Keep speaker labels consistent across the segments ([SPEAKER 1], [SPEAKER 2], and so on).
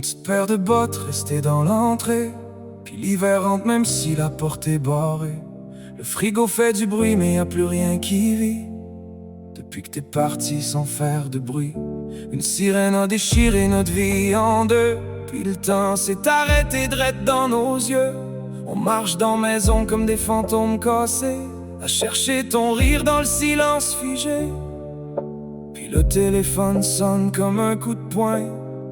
[SPEAKER 1] petite paire de bottes restée dans l'entrée. Puis l'hiver rentre même si la porte est barrée. Le frigo fait du bruit mais y a plus rien qui vit. Depuis que t'es parti sans faire de bruit, une sirène a déchiré notre vie en deux. Puis le temps s'est arrêté drette dans nos yeux. On marche dans maison comme des fantômes cassés, à chercher ton rire dans le silence figé. Puis le téléphone sonne comme un coup de poing.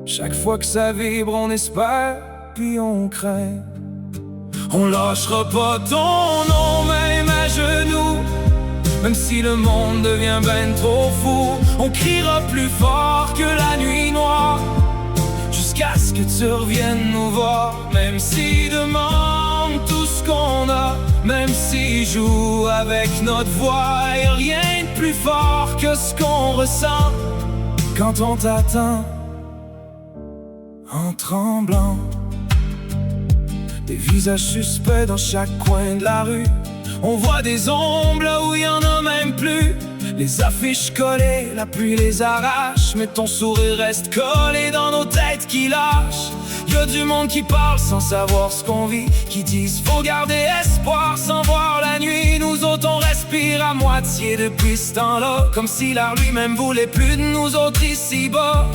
[SPEAKER 1] Chaque fois que ça vibre on espère, puis on craint. On lâchera pas ton nom même à genoux. Même si le monde devient ben trop fou, on criera plus fort que la nuit noire, jusqu'à ce que tu reviennes nous voir. Même s'ils demandent tout ce qu'on a, même s'ils jouent avec notre voix, y'a rien de plus fort que ce qu'on ressent quand on t'attend en tremblant. Des visages suspects dans chaque coin de la rue. On voit des ombres là où y en a même plus. Les affiches collées, la pluie les arrache, mais ton sourire reste collé dans nos têtes qui lâchent. Y'a du monde qui parle sans savoir ce qu'on vit, qui disent faut garder espoir sans voir la nuit. Nous autres on respire à moitié depuis ce temps-là, comme si l'art lui-même voulait plus de nous autres ici-bas.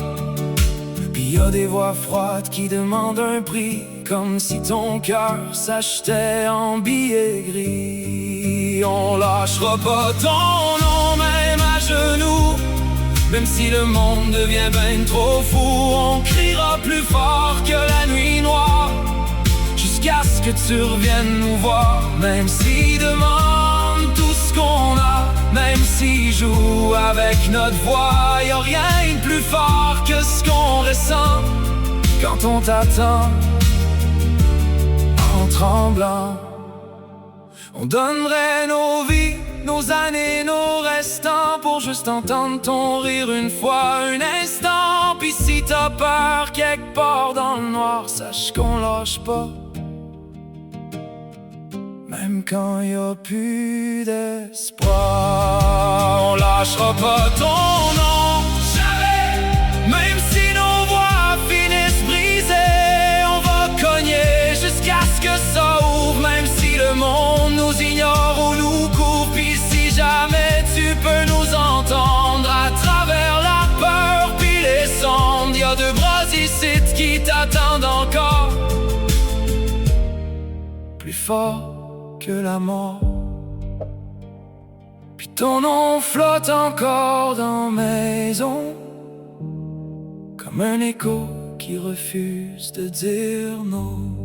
[SPEAKER 1] Puis y'a des voix froides qui demandent un prix, comme si ton cœur s'achetait en billets gris. On lâchera pas ton nom même à genoux. Même si le monde devient ben trop fou, on criera plus fort que la nuit noire, jusqu'à ce que tu reviennes nous voir. Même s'ils demandent tout ce qu'on a, même s'ils jouent avec notre voix, y'a rien de plus fort que ce qu'on ressent quand on t'attend en tremblant. On donnerait nos vies, nos années, nos restants, pour juste entendre ton rire une fois, un instant. Pis si t'as peur quelque part dans le noir, sache qu'on lâche pas, même quand y a plus d'espoir. On lâchera pas ton nom, jamais. Même si nos voix finissent brisées, on va cogner jusqu'à ce que ça ouvre. Même si le monde nous ignore ou nous court, pis si jamais tu peux nous entendre à travers la peur pis les sondes, y'a deux bras ici qui t'attendent encore, plus fort que la mort. Puis ton nom flotte encore dans maison, comme un écho qui refuse de dire non.